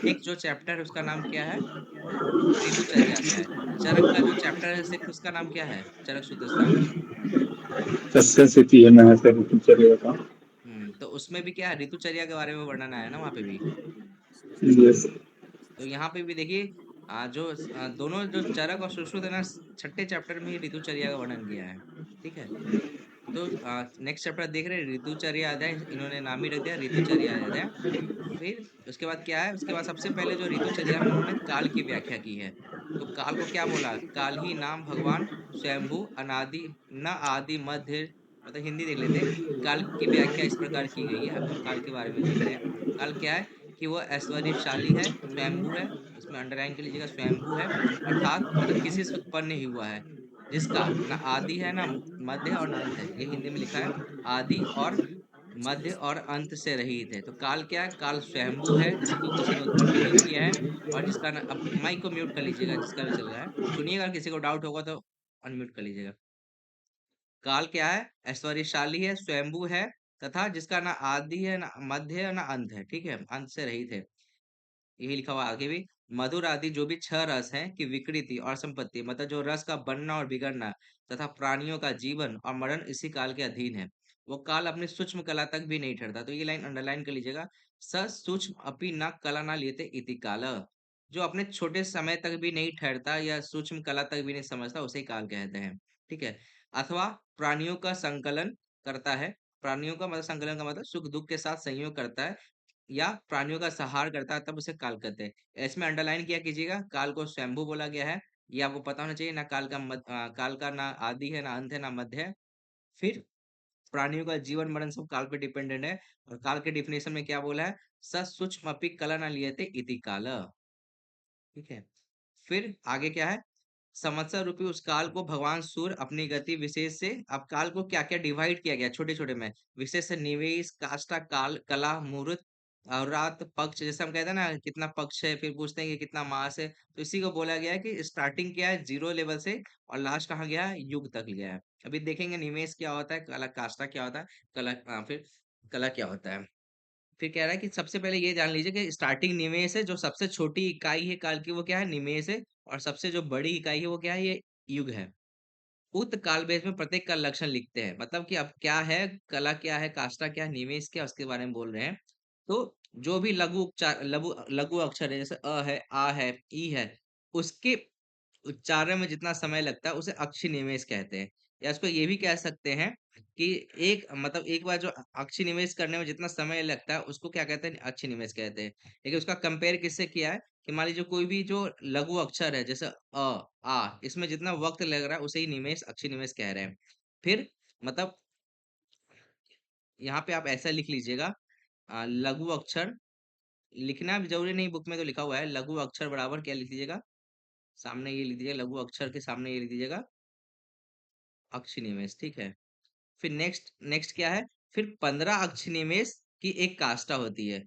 एक जो चैप्टर है उसका नाम क्या है? ऋतुचर्या का है। चरक का जो चैप्टर है सिर्फ उसका नाम क्या है? चरक सूत्र सार। तस्य स्थिति है ना ऐसे ऋतुचर्या का। तो उसमें भी क्या है, ऋतुचर्या के बारे में वर्णन आया ना वहाँ पे भी। यस। तो यहाँ पे भी देखिए, दोनों जो चरक और सुश्रुत है ना, छठे चैप्टर में ही ऋतुचर्या का वर्णन किया है। ठीक है। तो नेक्स्ट चैप्टर देख रहे हैं, ऋतुचर्या अध्याय, इन्होंने नाम ही रख दिया ऋतुचर्या अध्याय। फिर उसके बाद क्या है, उसके बाद सबसे पहले जो ऋतुचर्या में उन्होंने काल की व्याख्या की है। तो काल को क्या बोला? काल ही नाम भगवान स्वयंभू अनादि न आदि मध्य। मतलब हिंदी देख लेते हैं। काल की व्याख्या इस प्रकार की गई है, अब काल के बारे में देख रहे हैं। काल क्या है कि वह ऐश्वर्यशाली है, स्वयंभू है। इसमें अंडरलाइन कर लीजिएगा, स्वयंभू है। अर्थात मतलब किसी से उत्पन्न नहीं हुआ है, जिसका ना आदि है ना मध्य और ना अंत है। ये हिंदी में लिखा है, आदि और मध्य और अंत से रहित है। तो काल क्या है? काल स्वयंभू है, जिसको किसी ने उत्पन्न नहीं किया है। और जिसका ना, अब माइक को म्यूट कर लीजिएगा जिसका भी चल रहा है। सुनिएगा, किसी को डाउट होगा तो अनम्यूट कर लीजिएगा। काल क्या है? ऐश्वर्यशाली है, स्वयंभू है, तथा जिसका ना आदि है ना मध्य है ना अंत है। ठीक है, अंत से रहित है। यही लिखा हुआ आगे भी। मधुर आदि जो भी छह रस हैं कि विकृति और संपत्ति, मतलब जो रस का बनना और बिगड़ना तथा प्राणियों का जीवन और मरण इसी काल के अधीन है। वो काल अपनी सूक्ष्म कला तक भी नहीं ठहरता। तो ये लाइन अंडरलाइन कर लीजिएगा। स सूक्ष्म अपि न कला न लेते इति काल। जो अपने छोटे समय तक भी नहीं ठहरता या सूक्ष्म कला तक भी नहीं समझता, उसे काल कहते हैं। ठीक है। अथवा प्राणियों का संकलन करता है। प्राणियों का मतलब, संकलन का मतलब सुख दुख के साथ संयोग करता है या प्राणियों का संहार करता है, तब उसे काल कहते हैं। इसमें अंडरलाइन किया कीजिएगा, काल को स्वयंभू बोला गया है। ये आपको पता होना चाहिए। ना काल का ना आदि है, ना अंत है, ना मध्य है। फिर प्राणियों का जीवन मरण सब काल पे डिपेंडेंट है। और काल के डिफिनेशन में क्या बोला है? स सूक्ष्मपि कला न लियते इति काल। ठीक है। फिर आगे क्या है? संवत्सर रूपी उस काल को भगवान सूर्य अपनी गति विशेष से, अब काल को क्या क्या डिवाइड किया गया छोटे छोटे में। विशेष से निवेश, काष्ठा, काल, कला, मुहूर्त और रात, पक्ष। जैसे हम कहते हैं ना कितना पक्ष है, फिर पूछते हैं कि कितना मास है। तो इसी को बोला गया है कि स्टार्टिंग क्या है, जीरो लेवल से, और लास्ट कहाँ गया है, युग तक गया है। अभी देखेंगे निवेश क्या होता है, कला काष्ठा क्या होता है, फिर कला क्या होता है। फिर कह रहा है कि सबसे पहले ये जान लीजिए कि स्टार्टिंग निमेष है, जो सबसे छोटी इकाई है काल की वो क्या है, निमेष है। और सबसे जो बड़ी इकाई है वो क्या है, ये युग है। उक्त काल भेद में प्रत्येक का लक्षण लिखते हैं। मतलब कि अब क्या है, कला क्या है, काष्ठा क्या है, निवेश क्या है, उसके बारे में बोल रहे हैं। तो जो भी लघु उच्चार, लघु लघु अक्षर है, जैसे अ है, आ है, ई है, उसके उच्चारण में जितना समय लगता है उसे अक्षी निवेश कहते हैं। या इसको ये भी कह सकते हैं कि एक मतलब एक बार जो अक्षी निवेश करने में जितना समय लगता है उसको क्या कहते हैं, अक्षी निवेश कहते हैं। लेकिन उसका कंपेयर किससे किया है कि मान लीजिए कोई भी जो लघु अक्षर है, जैसे आ, इसमें जितना वक्त लग रहा है उसे ही निवेश, अक्षी निवेश कह रहे हैं। फिर मतलब यहाँ पे आप ऐसा लिख लीजिएगा, लघु अक्षर लिखना भी जरूरी नहीं, बुक में तो लिखा हुआ है। लघु अक्षर बराबर क्या लिख दीजिएगा, सामने ये लिख दीजिएगा, लघु अक्षर के सामने ये लिख दीजिएगा, अक्षी निवेश। ठीक है। फिर नेक्स्ट नेक्स्ट क्या है? फिर 15 अक्षी निवेश की एक काष्ठा होती है।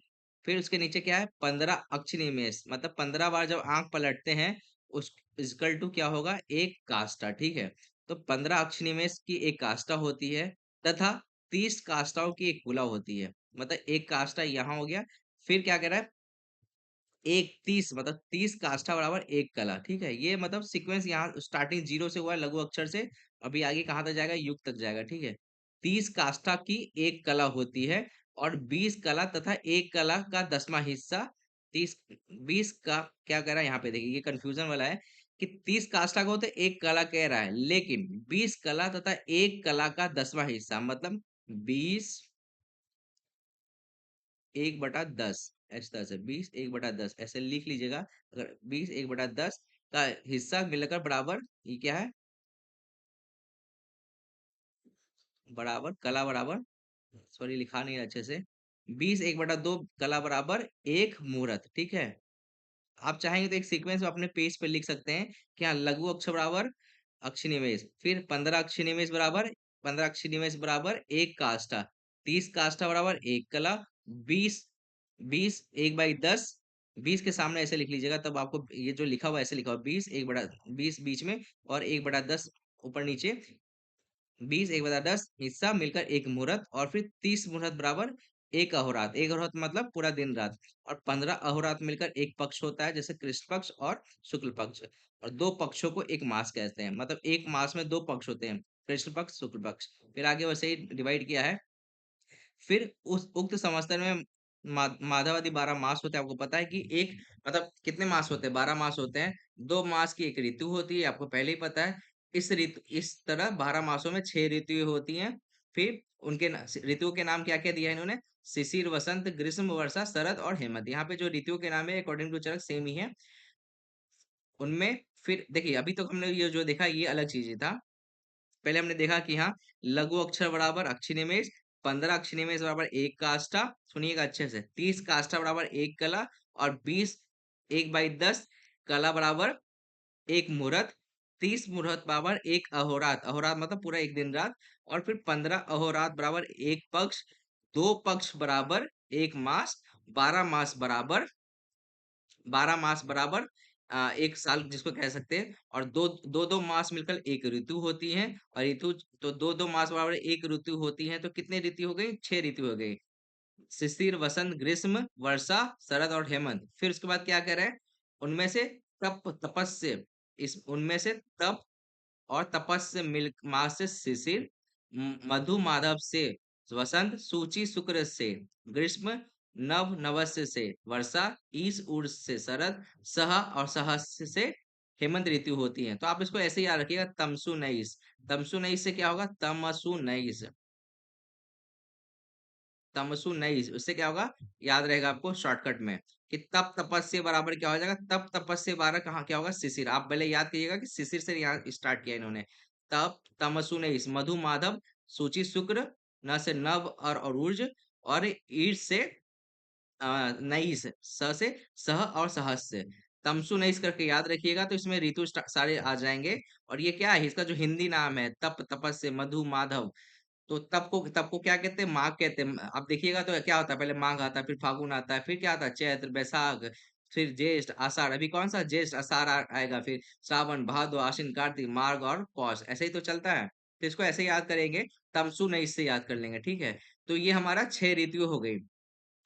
फिर उसके नीचे क्या है, 15 अक्षी निवेश, मतलब 15 बार जब आंख पलटते हैं उस इक्वल टू क्या होगा, एक काष्ठा। ठीक है। तो 15 अक्षी निवेश की एक काष्ठा होती है, तथा 30 काष्ठाओं की एक कुला होती है। मतलब एक काष्ठा यहाँ हो गया। फिर क्या कह रहा है, एक 30, मतलब 30 काष्ठा बराबर एक कला। ठीक है। ये मतलब सीक्वेंस यहाँ स्टार्टिंग जीरो से हुआ है, लघु अक्षर से। अभी आगे कहाँ तक जाएगा, युग तक जाएगा। ठीक है। 30 काष्ठा की एक कला होती है, और 20 कला तथा एक कला का 10वां हिस्सा। 30 20 का क्या कह रहा है यहाँ पे, देखिए ये कंफ्यूजन वाला है कि 30 काष्ठा को तो एक कला कह रहा है, लेकिन 20 कला तथा एक कला का 10वां हिस्सा, मतलब 20 1/10, ऐसा तरह से 20 1/10 ऐसे लिख लीजिएगा। अगर 20 1/10 का हिस्सा मिलकर बराबर, ये क्या है, बराबर कला बराबर, सॉरी लिखा नहीं है अच्छे से, 20 1/2 कला बराबर एक मुहूर्त। ठीक है। आप चाहेंगे तो एक सीक्वेंस में अपने पेज पे लिख सकते हैं कि हाँ, लघु अक्षर बराबर अक्षी निवेश, फिर 15 अक्षी निवेश बराबर, 15 अक्षी निवेश बराबर एक काष्ठा, 30 काष्ठा बराबर एक कला, 20 20 1/10, 20 के सामने ऐसे लिख लीजिएगा, तब आपको ये जो लिखा हुआ है ऐसे लिखा हुआ 20 बीच में और 1/10 ऊपर नीचे, 20 1/10 हिस्सा मिलकर एक मुहूर्त, और फिर 30 मुहूर्त बराबर एक अहोरात, एक अहोरात मतलब पूरा दिन रात। और 15 अहोरात मिलकर एक पक्ष होता है, जैसे कृष्ण पक्ष और शुक्ल पक्ष। और दो पक्षों को एक मास कहते हैं, मतलब एक मास में दो पक्ष होते हैं, कृष्ण पक्ष शुक्ल पक्ष। फिर आगे वैसे ही डिवाइड किया है। फिर उस उक्त संवत्सर में माधवादि 12 मास होते हैं। आपको पता है कि एक मतलब कितने मास होते हैं, 12 मास होते हैं। 2 मास की एक ऋतु होती है, आपको पहले ही पता है। इस तरह 12 मासों में 6 ऋतुएं होती हैं। फिर उनके ऋतुओं के नाम क्या क्या दिया है इन्होंने? शिशिर, वसंत, ग्रीष्म, वर्षा, शरद और हेमंत। यहाँ पे जो ऋतुओं के नाम है अकॉर्डिंग टू चरक सेम ही है उनमें। फिर देखिए, अभी तक हमने ये जो देखा ये अलग चीज था। पहले हमने देखा कि हाँ, लघु अक्षर बराबर अक्षी निमेष, 15 अक्षी निमेष बराबर एक काष्ठा। सुनिएगा अच्छे से, 30 काष्ठा बराबर एक कला, और 20 1/10 कला बराबर एक मुहूर्त, 30 मुहूर्त बराबर एक अहोरात, अहोरात मतलब पूरा एक दिन रात। और फिर 15 अहोरात बराबर एक पक्ष, दो पक्ष बराबर एक मास, 12 मास बराबर 12 मास बराबर एक साल जिसको कह सकते हैं। और दो दो दो मास मिलकर एक ऋतु होती है। और ऋतु तो दो दो मास बराबर एक ऋतु होती है, तो कितने ऋतु हो गई? 6 ऋतु हो गई। शिशिर, वसंत, ग्रीष्म, वर्षा, शरद और हेमंत। फिर उसके बाद क्या कह रहे हैं? उनमें से तपस्य, इस उनमें से तप और तपस्य मिल मास से शिशिर, मधु माधव से वसंत, सूची शुक्र से ग्रीष्म, नव नवस्य से वर्षा, ईश उर्स से शरद, सह और सहस्य से हेमंत ऋतु होती है। तो आप इसको ऐसे ही याद रखिएगा, तमसु नईस। तमसु नईस से क्या होगा? तमसु नईस। तमसु नहीं, उससे क्या होगा? याद रहेगा आपको शॉर्टकट में कि तप तपस्या बराबर क्या हो जाएगा? तप तपस्या बराबर कहाँ क्या होगा? शिशिर। आप पहले याद कीजिएगा कि शिशिर से यहाँ स्टार्ट किया इन्होंने। तप तमसु नहीं, मधु माधव, सूची शुक्र, न से नव और अरूज, और ईट से नईस, स से सह और सहस्य। तमसु नईस करके याद रखिएगा, तो इसमें ऋतु सारे आ जाएंगे। और ये क्या है? इसका जो हिंदी नाम है तप तपस्या मधु माधव। तो तब को क्या कहते हैं? माघ कहते हैं। अब देखिएगा तो क्या होता है, पहले माघ आता है, फिर फागुन आता है, फिर क्या आता है? चैत्र, बैसाख, फिर ज्येष्ठ, आषाढ़। अभी कौन सा ज्येष्ठ आषाढ़ आएगा, फिर सावन, भादो, आश्विन, कार्तिक, मार्ग और पौष। ऐसे ही तो चलता है। तो इसको ऐसे याद करेंगे, तमसु नहीं इससे याद कर लेंगे, ठीक है। तो ये हमारा 6 ऋतु हो गई।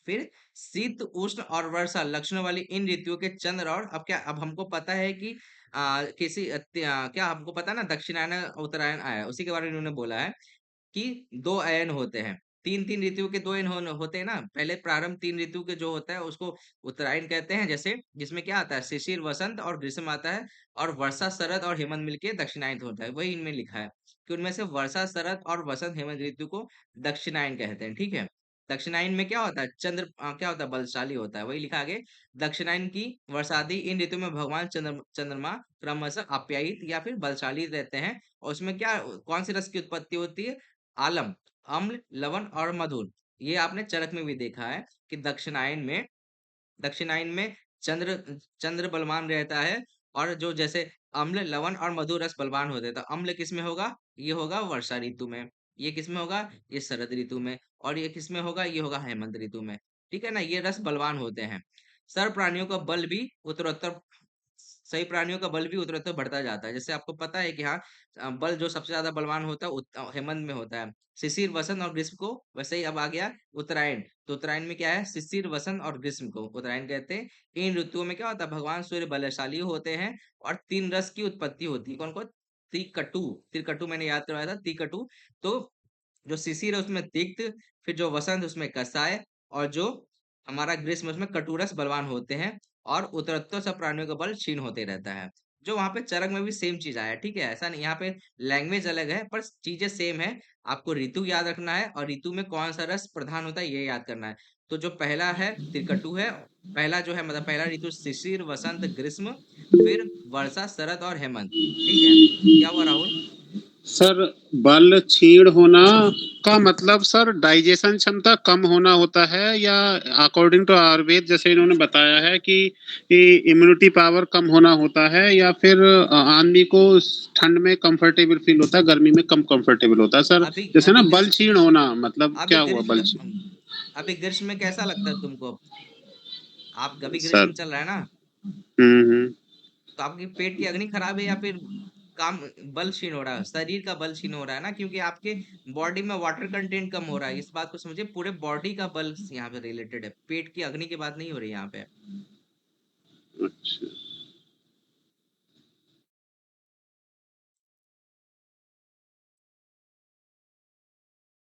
फिर शीत, उष्ण और वर्षा लक्षणों वाली इन ऋतुओं के चंद्र, और अब क्या, अब हमको पता है कि क्या हमको पता है ना, दक्षिणायन उत्तरायण आया, उसी के बारे में इन्होंने बोला है कि दो अयन होते हैं। तीन तीन ऋतु के दो अयन होते हैं ना। पहले प्रारंभ 3 ऋतु के जो होता है उसको उत्तरायण कहते हैं, जैसे जिसमें क्या आता है? शिशिर, वसंत और ग्रीष्म आता है। और वर्षा, शरद और हेमंत मिलके दक्षिणायन होता है। वही इनमें लिखा है कि उनमें से वर्षा, शरद और वसंत हेमंत ऋतु को दक्षिणायन कहते हैं, ठीक है। दक्षिणायन में क्या होता है? चंद्र क्या होता है? बलशाली होता है। वही लिखा आगे, दक्षिणायन की वर्षादि इन ऋतु में भगवान चंद्रमा क्रमशः आप्यायित या फिर बलशाली रहते हैं। और उसमें क्या, कौन सी रस की उत्पत्ति होती है? आलम, अम्ल, लवण और मधुर। ये आपने चरक में भी देखा है कि दक्षिणायन में चंद्र चंद्र बलवान रहता है। और जो जैसे अम्ल, लवण और मधुर रस बलवान होते हैं। तो अम्ल किस में होगा? ये होगा वर्षा ऋतु में। ये किस में होगा? ये शरद ऋतु में। और ये किस में होगा? ये होगा हेमंत ऋतु में। ठीक है ना, ये रस बलवान होते हैं। सर्व प्राणियों का बल भी उत्तरोत्तर सही प्राणियों का बल भी उत्तरोत्तर बढ़ता जाता है। जैसे आपको पता है कि हाँ, बल जो सबसे ज्यादा बलवान होता है हेमंत में होता है। शिशिर, वसंत और ग्रीष्म को, वैसे ही अब आ गया उत्तरायण। तो उत्तरायण में क्या है? शिशिर, वसंत और ग्रीष्म को उत्तरायण कहते हैं। इन ऋतुओं में क्या होता है? भगवान सूर्य बलशाली होते हैं। और 3 रस की उत्पत्ति होती है। कौन कौन? तिकटु, तिरकटु मैंने याद करवाया था, तिकटु। तो जो शिशिर है उसमें तिक्त, फिर जो वसंत उसमें कसाय, और जो हमारा ग्रीष्म उसमें कटुरस बलवान होते हैं। और उत्तरोत्तर सब प्राणियों का बल क्षीण होते रहता है। जो वहां पे चरक में भी सेम चीज आया है, ठीक है। ऐसा नहीं, यहाँ पे लैंग्वेज अलग है पर चीजें सेम है। आपको ऋतु याद रखना है, और ऋतु में कौन सा रस प्रधान होता है ये याद करना है। तो जो पहला है त्रिकटु है। पहला जो है मतलब पहला ऋतु शिशिर, वसंत, ग्रीष्म, फिर वर्षा, शरद और हेमंत। ठीक है, क्या हुआ राहुल? सर, बल क्षीण होना का मतलब सर डाइजेशन क्षमता कम होना होता है, या अकॉर्डिंग टू आयुर्वेद जैसे इन्होंने बताया है कि इम्यूनिटी पावर कम होना होता है, या फिर आदमी को ठंड में कंफर्टेबल फील होता है, गर्मी में कम कंफर्टेबल होता है सर। अभी जैसे ना अभी बल ग्रीष्म क्षीण होना मतलब अभी क्या हुआ बल ग्रीष्म क्षीण? अभी ग्रीष्म में कैसा लगता है तुमको? आप अभी सर। ग्रीष्म चल रहा है ना? हम्म। तो आपकी पेट की अग्नि खराब है या फिर काम बल क्षीण हो रहा है, शरीर का बल क्षीण हो रहा है ना, क्योंकि आपके बॉडी में वाटर कंटेंट कम हो रहा है। इस बात को समझिए, पूरे बॉडी का बल यहाँ पे रिलेटेड है, पेट की अग्नि की बात नहीं हो रही यहाँ पे। अच्छा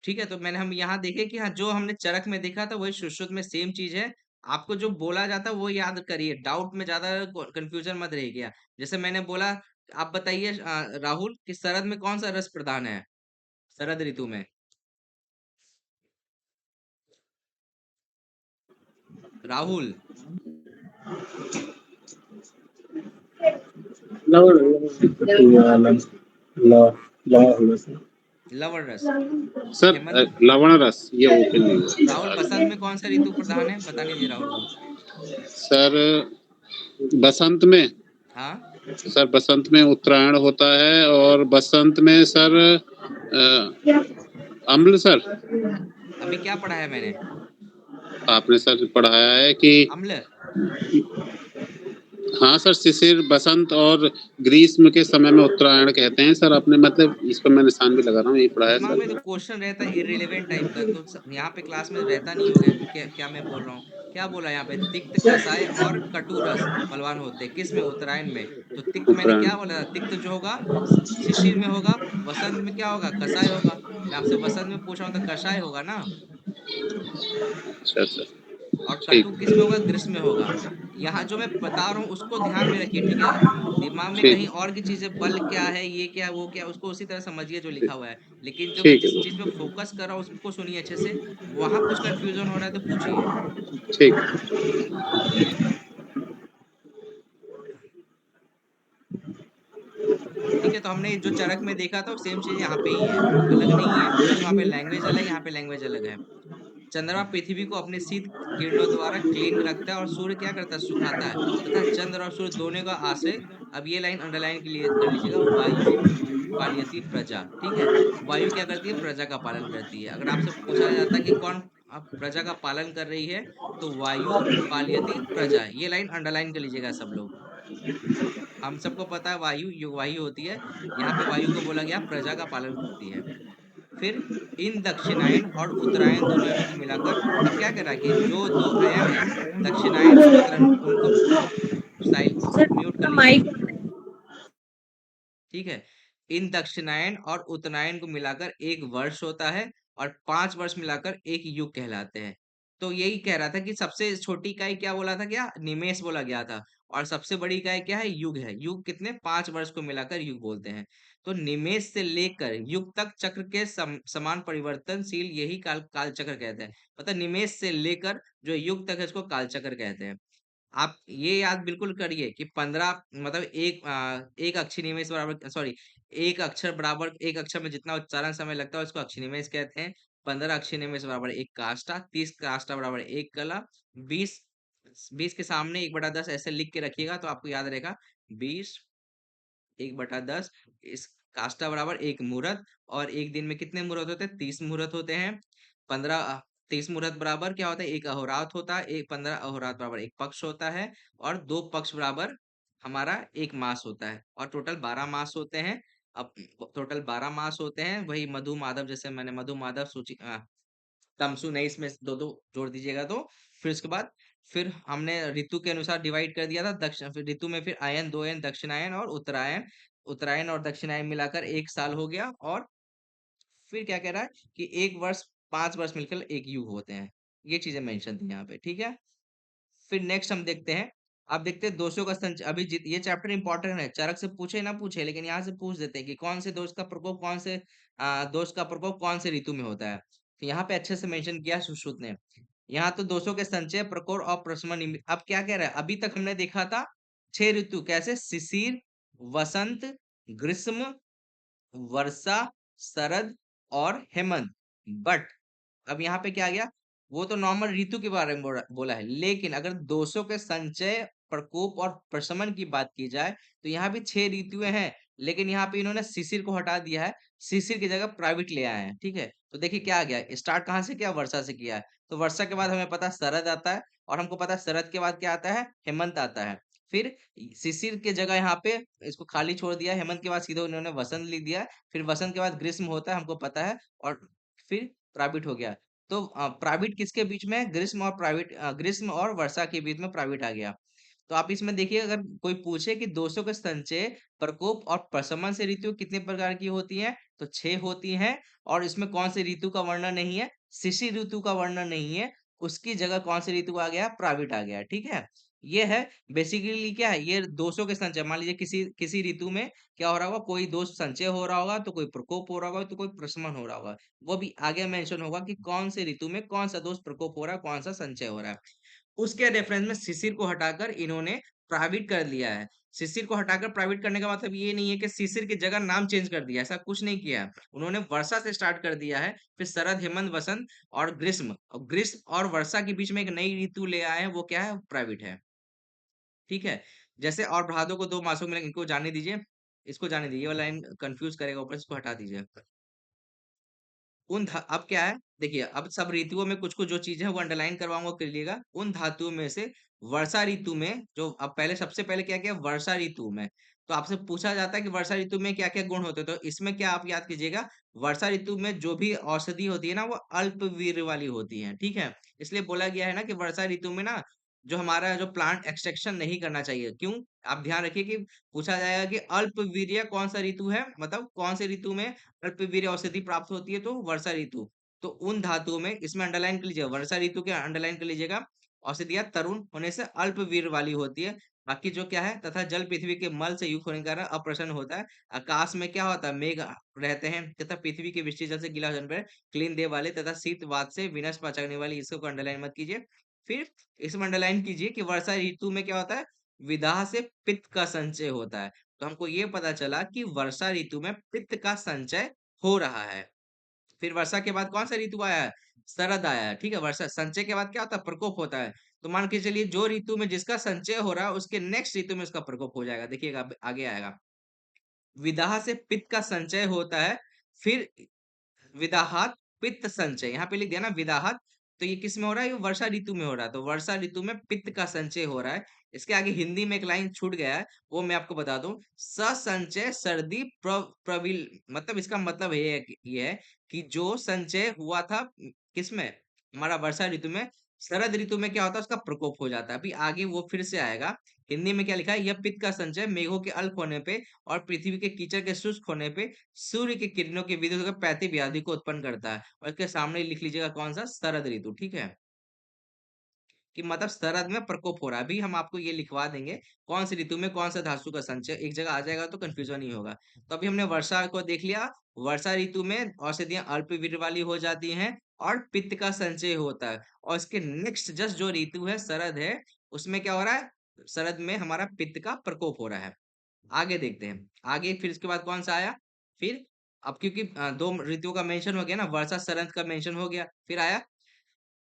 ठीक है, तो मैंने हम यहाँ देखे कि हाँ, जो हमने चरक में देखा था वही सुश्रुत में सेम चीज है। आपको जो बोला जाता है वो याद करिए, डाउट में ज्यादा कंफ्यूजन मत रहिएगा। जैसे मैंने बोला, आप बताइए राहुल, कि शरद में कौन सा रस प्रधान है, शरद ऋतु में? राहुल, लवण रस। सर, हेमंत, लवण रस ये ओपन नहीं राहुल, हुआ। बसंत में कौन सा ऋतु प्रधान है, बताने दीजिए राहुल को। सर बसंत में, हाँ, सर बसंत में उत्तरायण होता है, और बसंत में सर अम्ल सर। अभी क्या पढ़ा है मैंने? आपने सर पढ़ाया है कि अम्ल। हाँ सर, शिशिर बसंत और ग्रीष्म के समय में उत्तरायण कहते हैं सर। अपने मतलब इस पर मैं निशान भी लगा रहा हूँ, यही पढ़ाया दिमाग में तो सर। क्वेश्चन रहता है इररिलेवेंट टाइप का, तो यहाँ पे क्लास में रहता नहीं होगा कि क्या मैं बोल रहा हूँ। क्या बोला यहाँ पे, तिक्त, कसाय और कटु रस बलवान होते हैं, किस में? उत्तरायण में। तो तिक्त मैंने उत्तरायण। क्या बोला था, तिक्त जो होगा शिशिर में होगा, वसंत में क्या होगा, कसाय होगा। मैं आपसे वसंत में पूछ रहा हूँ तो कषाय होगा ना। अच्छा सर, और ठीक कटु किस में होगा, ग्रीष्म में होगा। यहाँ जो मैं बता रहा हूँ उसको ध्यान में रखिए, ठीक है? दिमाग में ठीक कहीं और की चीजें, बल क्या है, ये क्या है, वो क्या है, उसको उसी तरह समझिए जो लिखा हुआ है। लेकिन जो मैं ठीक जिस है, चीज पे फोकस कर रहा हूँ उसको सुनिए अच्छे से। वहां कुछ कंफ्यूजन हो रहा है तो पूछिए। ठीक। ठीक है, तो हमने जो चरक में देखा था सेम चीज यहाँ पे ही है, अलग नहीं है, बस वहाँ पे लैंग्वेज अलग है, यहाँ पे लैंग्वेज अलग है। चंद्रमा पृथ्वी को अपने शीत किरणों द्वारा क्लीन रखता है और सूर्य क्या करता है, सुखाता है, तथा चंद्र और सूर्य दोनों का आश्रय। अब ये लाइन अंडरलाइन के लिए कर लीजिएगा, वायु पालयती प्रजा। ठीक है, वायु क्या करती है, प्रजा का पालन करती है। अगर आपसे पूछा जाता है कि कौन अब प्रजा का पालन कर रही है, तो वायु पालयती प्रजा, ये लाइन अंडरलाइन कर लीजिएगा सब लोग। हम सबको पता है वायु वायु होती है, यहाँ पे वायु को बोला गया प्रजा का पालन करती है। फिर इन दक्षिणायन और उत्तरायण दोनों अयनों को मिलाकर, अब क्या कह रहा है कि जो दो अयन है, दक्षिणायन और उत्तरायण, उनको म्यूट कर लीजिए। ठीक है, इन दक्षिणायन और उत्तरायण को मिलाकर एक वर्ष होता है, और 5 वर्ष मिलाकर एक युग कहलाते हैं। तो यही कह रहा था कि सबसे छोटी इकाई क्या बोला था, क्या निमेष बोला गया था, और सबसे बड़ी इकाई क्या है, युग है। युग कितने, 5 वर्ष को मिलाकर युग बोलते हैं। तो निमेष से लेकर युग तक चक्र के समान परिवर्तनशील, यही काल चक्र कहते हैं। मतलब निमेष से लेकर जो युग तक है इसको काल चक्र कहते हैं। आप ये याद बिल्कुल करिए कि 15 मतलब एक अक्षर निमेष बराबर, सॉरी, एक अक्षर बराबर, एक अक्षर में जितना उच्चारण समय लगता है उसको अक्षर निमेष कहते हैं। 15 अक्षर निमेष बराबर एक काष्ठा, 30 काष्ठा बराबर एक कला, 20, 20 के सामने 1/10 ऐसे लिख के रखिएगा तो आपको याद रहेगा। 20 1/10, इस काष्ठा बराबर एक मुहूर्त। और एक दिन में कितने मुहूर्त होते हैं, 30 मुहूर्त होते हैं। 15 30 मुहूर्त बराबर क्या होता है, एक अहोरात्र होता है। एक 15 अहोरात्र बराबर एक पक्ष होता है, और 2 पक्ष बराबर हमारा एक मास होता है, और टोटल 12 मास होते हैं। अब टोटल 12 मास होते हैं, वही मधु माधव, जैसे मैंने मधु माधव सूची तमसु नहीं, इसमें दो दो जोड़ दीजिएगा तो। फिर उसके बाद फिर हमने ऋतु के अनुसार डिवाइड कर दिया था, दक्षिण, फिर ऋतु में फिर आयन, दो आयन, दक्षिणायन और उत्तरायण। उत्तरायण और दक्षिणायन मिलाकर एक साल हो गया। और फिर क्या कह रहा है कि एक वर्ष, 5 वर्ष मिलकर एक युग होते हैं। ये चीजें मेंशन थी यहाँ पे, ठीक है? फिर नेक्स्ट हम देखते हैं। आप देखते हैं दोषों का संचय, अभी ये चैप्टर इंपॉर्टेंट है, चरक से पूछे ना पूछे, लेकिन यहाँ से पूछ देते हैं कि कौन से दोष का प्रकोप, कौन से दोष का प्रकोप कौन से ऋतु में होता है। तो यहाँ पे अच्छे से मेंशन किया सुश्रुत ने। यहाँ तो दोषों के संचय, प्रकोप और प्रशमन निमित्त। अब क्या कह रहा है, अभी तक हमने देखा था 6 ऋतु, कैसे, शिशिर, वसंत, ग्रीष्म, वर्षा, शरद और हेमंत। बट अब यहाँ पे क्या आ गया, वो तो नॉर्मल ऋतु के बारे में बोला है, लेकिन अगर दोषों के संचय, प्रकोप और प्रशमन की बात की जाए तो यहाँ भी 6 ऋतुएं हैं। लेकिन यहाँ पे इन्होंने शिशिर को हटा दिया है, शिशिर की जगह प्राइवेट ले आए हैं। ठीक है, तो देखिए क्या आ गया, स्टार्ट कहाँ से किया, वर्षा से किया है। तो वर्षा के बाद हमें पता है शरद आता है, और हमको पता है शरद के बाद क्या आता है, हेमंत आता है। फिर शिशिर के जगह यहाँ पे इसको खाली छोड़ दिया, हेमंत के बाद सीधे उन्होंने वसंत लिख दिया, फिर वसंत के बाद ग्रीष्म होता है हमको पता है, और फिर प्राविट हो गया। तो प्राविट किसके बीच में है? ग्रीष्म और प्राविट, ग्रीष्म और वर्षा के बीच में प्राविट आ गया। तो आप इसमें देखिए, अगर कोई पूछे कि दोषों के संचय, प्रकोप और प्रशमन से ऋतु कितने प्रकार की होती है, तो 6 होती हैं। और इसमें कौन सी ऋतु का वर्णन नहीं है? शिशिर ऋतु का वर्णन नहीं है। उसकी जगह कौन सी ऋतु आ गया? प्राविट आ गया। ठीक है, ये है बेसिकली क्या है, ये दोषों के संचय। मान लीजिए किसी किसी ऋतु में क्या हो रहा होगा, कोई दोष संचय हो रहा होगा, तो कोई प्रकोप हो रहा होगा, तो कोई प्रशमन हो रहा होगा। वो भी आगे मेंशन होगा कि कौन से ऋतु में कौन सा दोष प्रकोप हो रहा है, कौन सा संचय हो रहा है। उसके रेफरेंस में शिशिर को हटाकर इन्होंने प्राइवेट कर लिया है। शिशिर को हटाकर प्राइवेट करने का मतलब ये नहीं है कि शिशिर की जगह नाम चेंज कर दिया, ऐसा कुछ नहीं किया। उन्होंने वर्षा से स्टार्ट कर दिया है, फिर शरद, हेमंत, वसंत और ग्रीष्म, और ग्रीष्म और वर्षा के बीच में एक नई ऋतु ले आए हैं, वो क्या है? प्राइवेट है। ठीक है, जैसे और भादों को 2 मासों में, इनको जाने दीजिए, इसको जाने दीजिए, ये वाला लाइन कंफ्यूज करेगा ऊपर से, इसको हटा दीजिए। अब क्या है, देखिए, अब सब ऋतुओं में कुछ कुछ जो चीजें हैं वो अंडरलाइन करवाऊंगा, कर लीजिएगा। उन धातुओं में से वर्षा ऋतु में जो, अब पहले सबसे पहले क्या किया, वर्षा ऋतु में, तो आपसे पूछा जाता है कि वर्षा ऋतु में क्या क्या गुण होते हैं, तो इसमें क्या आप याद कीजिएगा, वर्षा ऋतु में जो भी औषधि होती है ना, वो अल्पवीर्य वाली होती है। ठीक है, इसलिए बोला गया है ना कि वर्षा ऋतु में ना, जो हमारा जो प्लांट एक्सट्रैक्शन नहीं करना चाहिए। क्यों? आप ध्यान रखिए कि पूछा जाएगा कि अल्पवीर्य कौन सा ऋतु है, मतलब कौन से ऋतु में अल्पवीर्य औषधि प्राप्त होती है, तो वर्षा ऋतु। तो उन धातुओं में, इसमें अंडरलाइन कर लीजिएगा, वर्षा ऋतु के अंडरलाइन कर लीजिएगा, औषधियां तरुण होने से अल्पवीर्य वाली होती है। बाकी जो क्या है, तथा जल पृथ्वी के मल से युक्त होने के कारण अप्रसन्न होता है। आकाश में क्या होता है, मेघ रहते हैं, तथा पृथ्वी के वृष्टि जल से गीला हो जाने पर क्लीन देह वाले तथा शीत वात से विनाश पहुंचाने वाली, इसको अंडरलाइन मत कीजिए। फिर इसमें अंडरलाइन कीजिए कि वर्षा ऋतु में क्या होता है, विदाह से पित्त का संचय होता है। तो हमको ये पता चला कि वर्षा ऋतु में पित्त का संचय हो रहा है। फिर वर्षा के बाद कौन सा ऋतु आया है? शरद आया है। ठीक है, वर्षा संचय के बाद क्या होता है? प्रकोप होता है। तो मान के चलिए, जो ऋतु में जिसका संचय हो रहा है, उसके नेक्स्ट ऋतु में उसका प्रकोप हो जाएगा। देखिएगा, अब आगे आएगा, विदाह से पित्त का संचय होता है। फिर विदाहत पित्त संचय, यहाँ पे लिख दिया ना विदाहत, तो ये किस में हो रहा है? ये वर्षा ऋतु में हो रहा है, तो वर्षा ऋतु में पित्त का संचय हो रहा है। इसके आगे हिंदी में एक लाइन छूट गया है, वो मैं आपको बता दूं, ससंचय सर्दी प्रविल, मतलब इसका मतलब ये है कि जो संचय हुआ था किसमें, हमारा वर्षा ऋतु में, शरद ऋतु में क्या होता है, उसका प्रकोप हो जाता है। अभी आगे वो फिर से आएगा। हिंदी में क्या लिखा है, यह पित्त का संचय मेघों के अल्प होने पे और पृथ्वी के कीचड़ के शुष्क होने पे सूर्य की किरणों के विद्युत के पैती व्याधि को उत्पन्न करता है। और इसके सामने लिख लीजिएगा कौन सा, शरद ऋतु। ठीक है, कि मतलब शरद में प्रकोप हो रहा है। अभी हम आपको ये लिखवा देंगे कौन सी ऋतु में कौन सा धातु का संचय, एक जगह आ जाएगा तो कंफ्यूजन नहीं होगा। तो अभी हमने वर्षा को देख लिया। वर्षा ऋतु में औषधियां अल्पवीर्य वाली हो जाती हैं और पित्त का संचय होता है। और इसके नेक्स्ट जस्ट जो ऋतु है शरद है, उसमें क्या हो रहा है, शरद में हमारा पित्त का प्रकोप हो रहा है। आगे देखते हैं, आगे फिर इसके बाद कौन सा आया, फिर अब क्योंकि दो ऋतुओं का मेंशन हो गया ना, वर्षा शरद का मेंशन हो गया, फिर आया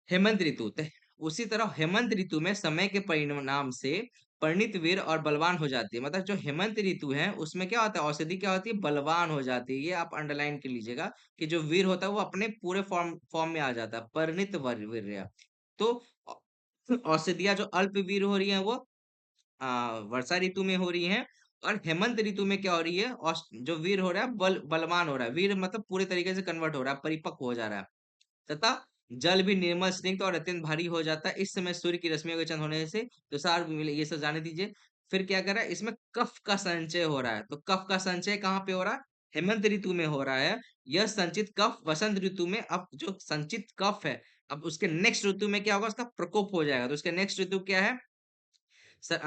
हेमंत ऋतु। तो उसी तरह हेमंत ऋतु में समय के परिणाम से परिणित वीर और बलवान हो जाती है। मतलब जो हेमंत ऋतु है उसमें क्या होता है, औषधि क्या होती है, बलवान हो जाती है। ये आप अंडरलाइन कर लीजिएगा कि जो वीर होता है वो अपने पूरे फॉर्म फॉर्म में आ जाता है, परिणित वीर्य। तो औषधियां जो अल्प वीर हो रही है वो वर्षा ऋतु में हो रही है। और हेमंत ऋतु में क्या हो रही है, और जो वीर हो रहा है बलवान हो रहा है, वीर मतलब पूरे तरीके से कन्वर्ट हो रहा है, परिपक्व हो जा रहा है। तथा जल भी निर्मल, स्निग्ध और अत्यंत भारी हो जाता है। इस समय सूर्य की रश्मियों के चंद होने से तुषार भी मिले, ये सब जाने दीजिए। फिर क्या कर रहा है, इसमें कफ का संचय हो रहा है। तो कफ का संचय कहाँ पे हो रहा है, हेमंत ऋतु में हो रहा है। यह संचित कफ वसंत ऋतु में, अब जो संचित कफ है, अब उसके नेक्स्ट ऋतु में क्या होगा, उसका प्रकोप हो जाएगा। तो उसके नेक्स्ट ऋतु क्या है,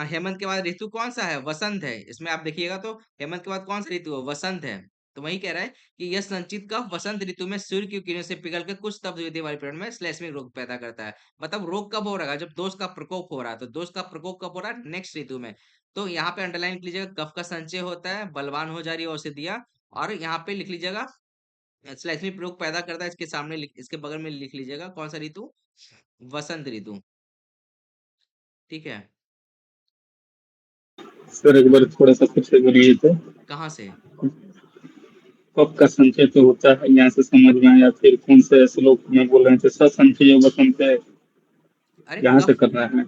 हेमंत के बाद ऋतु कौन सा है, वसंत है। इसमें आप देखिएगा तो हेमंत के बाद कौन सा ऋतु है, वसंत है। तो वही कह रहा है कि यह संचित कफ वसंत ऋतु में सूर्य की किरणों से पिघल के कुछ तप्त विधि वाले पेड़ में श्लेष्मिक रोग पैदा करता है। मतलब रोग कब हो रहा है, जब दोष का प्रकोप हो रहा है। तो दोष का प्रकोप कब हो रहा है, नेक्स्ट ऋतु में। तो यहाँ पे अंडरलाइन कर लीजिएगा, कफ का संचय होता है, बलवान हो जा रही है औषधियां। और यहाँ पे लिख लीजिएगा श्लेष्मिक रोग पैदा करता है। इसके सामने इसके बगल में लिख लीजिएगा कौन सा ऋतु, वसंत ऋतु। ठीक है, सर एक बार थोड़ा सा फिर से बोलिए तो। कहाँ से? कब का संचय तो होता है यहाँ से समझ में आया, फिर कौन से श्लोक में बोल रहे थे ससंचय वसंत, अरे यहाँ से कफ, करना है।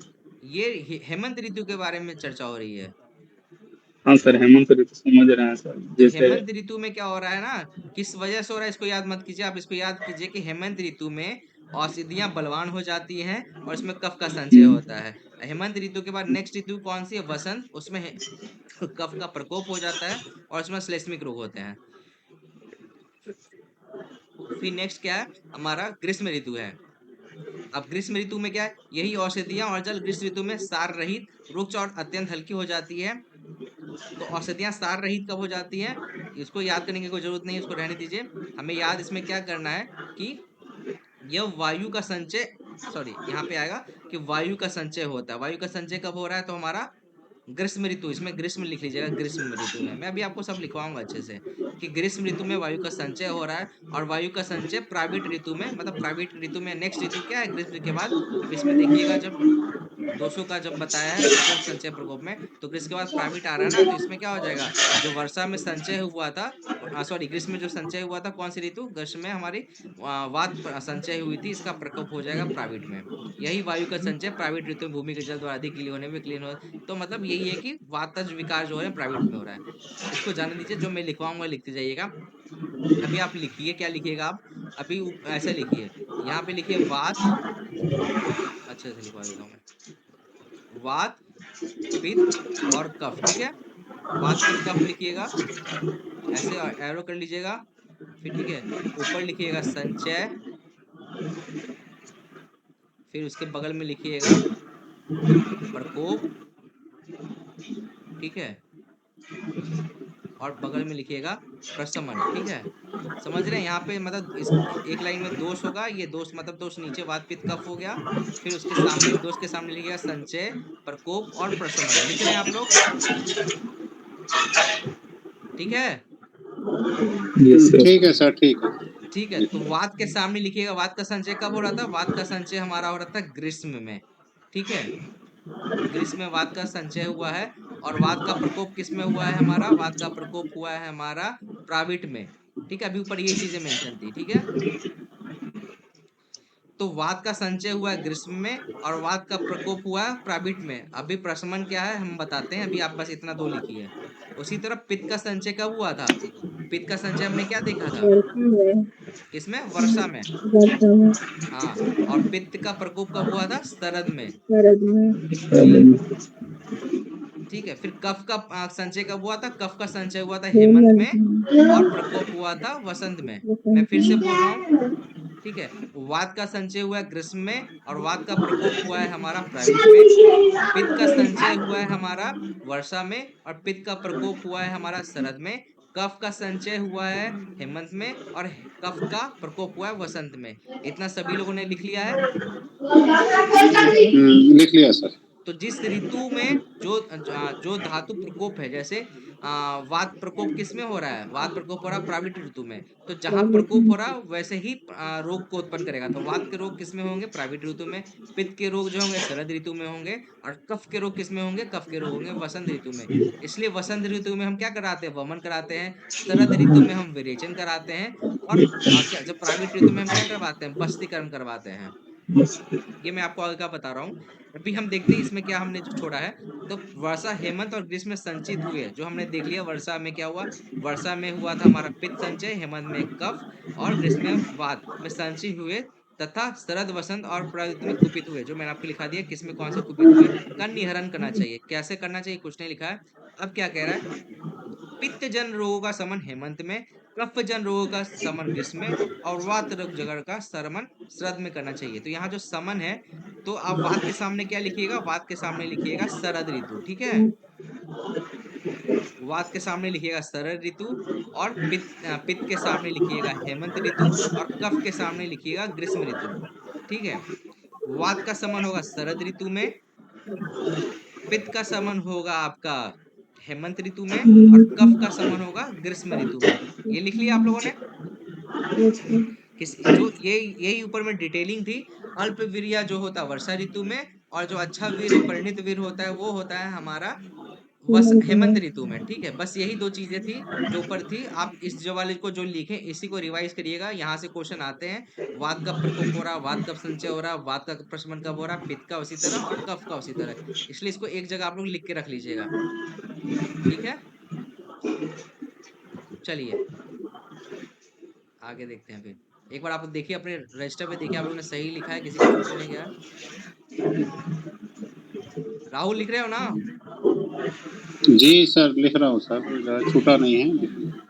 ये हेमंत ऋतु के बारे में चर्चा हो रही है। हाँ सर, हेमंत ऋतु समझ रहे हैं सर। तो जैसे हेमंत ऋतु में क्या हो रहा है ना, किस वजह से हो रहा है इसको याद मत कीजिए, आप इसको याद कीजिए कि हेमंत ऋतु में औषधियां बलवान हो जाती हैं और इसमें कफ का संचय होता है। हेमंत ऋतु के बाद नेक्स्ट ऋतु कौन सी है, वसंत, उसमें कफ का प्रकोप हो जाता है और उसमें श्लेष्मिक रोग होते हैं। फिर नेक्स्ट क्या है, हमारा ग्रीष्म ऋतु है। अब ग्रीष्म ऋतु में क्या है, यही औषधियां और जल ग्रीष्म ऋतु में सार रहित, रुक्ष और अत्यंत हल्की हो जाती है। तो औषधियां सार रहित कब हो जाती हैं, इसको याद करने की कोई जरूरत नहीं है, इसको रहने दीजिए। हमें याद इसमें क्या करना है कि यह वायु का संचय, सॉरी यहाँ पे आएगा कि वायु का संचय होता है। वायु का संचय कब हो रहा है, तो हमारा ग्रीष्म ऋतु, इसमें ग्रीष्म लिख लीजिएगा, ग्रीष्म ऋतु में मैं अभी आपको सब लिखवाऊंगा अच्छे से कि ग्रीष्म ऋतु में वायु का संचय हो रहा है। और वायु का संचय प्राविट ऋतु में, मतलब प्राविट ऋतु में नेक्स्ट ऋतु क्या है ग्रीष्म के बाद। अब इसमें देखिएगा, जब दोषों का जब बताया है अत्यंत संचय प्रकोप में, तो ग्रीष्म के बाद प्राविट आ रहा है ना, तो इसमें क्या हो जाएगा, जो वर्षा में संचय हुआ था, सॉरी ग्रीष्म में जो संचय हुआ था, कौन सी ऋतु, ग्रीष्म में हमारी वात संचय हुई थी, इसका प्रकोप हो जाएगा प्राविट में। यही वायु का संचय प्राविट ऋतु में भूमि के जल द्वारा अधिक गिली होने में क्लीन हो। तो मतलब यही है कि वातज विकार जो है प्राइवेट में हो रहा है। इसको जाने दीजिए, जो मैं लिखवाऊंगा लिखते जाइएगा। अभी आप लिखिए, क्या लिखिएगा आप, अभी ऐसे लिखिए, यहाँ पे लिखिए वात, अच्छे से लिखवा देता हूँ मैं, वात, पित्त और कफ, ठीक है। वात पित्त कफ लिखिएगा, ऐसे एरो कर लीजिएगा। फिर ठीक है, ऊपर लिखिएगा संचय, फिर उसके बगल में लिखिएगा प्रकोप, ठीक है, और बगल में लिखिएगा प्रशमन, ठीक है। समझ रहे हैं, यहाँ पे मतलब इस एक लाइन में दोष होगा, ये दोष मतलब दोष नीचे वात पित्त कफ हो गया। फिर उसके सामने दोष के सामने लिखिएगा संचय, प्रकोप और प्रशमन। लिख रहे हैं आप लोग, ठीक है। Yes sir. ठीक है सर, ठीक है। ठीक है, तो वात के सामने लिखिएगा, वात का संचय कब हो रहा था, वात का संचय हमारा हो रहा था ग्रीष्म में, ठीक है। ग्रीष्म में वात का संचय हुआ है। और वात का प्रकोप किस में हुआ है, हमारा वात का प्रकोप हुआ है हमारा प्राविट में, ठीक है। अभी ऊपर यही चीजें मेंशन थी, ठीक है। तो वात का संचय हुआ है ग्रीष्म में और वात का प्रकोप हुआ है प्राविट में। अभी प्रशमन क्या है हम बताते हैं, अभी आप बस इतना दो लिखिए। उसी तरह पित्त का संचय कब हुआ था, पित्त का संचय हमने क्या देखा था, किसमें, वर्षा में, हाँ। और पित्त का प्रकोप कब हुआ था, शरद में, ठीक है। फिर कफ का संचय कब हुआ था, कफ का संचय हुआ था हेमंत में और प्रकोप हुआ था वसंत में। मैं फिर से बोल रहा हूँ, ठीक है। वात का संचय हुआ है ग्रीष्म में और वात का प्रकोप हुआ है हमारा प्राविट में। पित्त का संचय हुआ है हमारा वर्षा में और पित्त का प्रकोप हुआ है हमारा शरद में। कफ का संचय हुआ है हेमंत में और कफ का प्रकोप हुआ है वसंत में। इतना सभी लोगों ने लिख लिया है। लिख लिया सर। तो जिस ऋतु में जो धातु प्रकोप है, जैसे वात प्रकोप किस में हो रहा है, वात प्रकोप हो रहा है प्राविट ऋतु में, तो जहां प्रकोप हो रहा है वैसे ही रोग को उत्पन्न करेगा। तो वात के रोग किस में होंगे, प्राविट ऋतु में। पित्त के रोग जो होंगे शरद ऋतु में होंगे। और कफ के रोग किस में होंगे, कफ के रोग होंगे वसंत ऋतु में। इसलिए वसंत ऋतु में हम क्या कराते हैं, वमन कराते हैं। शरद ऋतु में हम विरेचन कराते हैं। और क्या, जब प्राविट ऋतु में हम क्या करवाते हैं, बस्तीकरण करवाते हैं। ये मैं आपको आगे का बता रहा हूँ। अभी हम देखते हैं इसमें क्या हमने जो छोड़ा है। तो वर्षा हेमंत और ग्रीष्म में संचित हुए, जो हमने देख लिया। वर्षा में क्या हुआ, वर्षा में हुआ था हमारा पित्त संचय, हेमंत में कफ और ग्रीष्म में वात में संचित हुए। तथा शरद वसंत और प्रयुक्त में कुपित हुए, जो मैंने आपको लिखा दिया किसमें कौन से कुपित हुए। का निहरण करना चाहिए, कैसे करना चाहिए कुछ नहीं लिखा है। अब क्या कह रहा है, पित्त जन रोगों का समन हेमंत में, कफ जन रोगों का समन ग्रीष्म में और वात रोग जगह का समन शरद में करना चाहिए। तो यहाँ जो समन है, तो आप वात के सामने क्या लिखिएगा, वात के सामने लिखिएगा शरद ऋतु, ठीक है। वात के सामने लिखिएगा शरद ऋतु और पित्त के सामने लिखिएगा हेमंत ऋतु और कफ के सामने लिखिएगा ग्रीष्म ऋतु, ठीक है। वात का समन होगा शरद ऋतु में, पित्त का समन होगा आपका हेमंत ऋतु में और कफ का समन होगा ग्रीष्म ऋतु में। ये लिख लिया आप लोगों ने। किस जो ये यही ऊपर में डिटेलिंग थी। अल्प वीर्य जो होता है वर्षा ऋतु में, और जो अच्छा वीर परिणित वीर होता है वो होता है हमारा हेमंत ऋतु में, ठीक है। बस यही दो चीजें थी जो ऊपर थी। आप इस जो वाले को जो लिखे इसी को रिवाइज करिएगा, यहाँ से क्वेश्चन आते हैं। वात कब प्रकोप हो रहा, वात कब संचय हो रहा, वात का प्रशमन कब हो रहा, पित्त का उसी तरह और कफ का उसी तरह। इसलिए इसको एक जगह आप लोग लिख के रख लीजिएगा, ठीक है। चलिए आगे देखते हैं। फिर एक बार आप देखिए अपने रजिस्टर पे, देखिए आप लोगों ने सही लिखा है, किसी का छूट तो नहीं गया। राहुल लिख रहे हो ना? जी सर, लिख रहा हूँ सर, छूटा नहीं है।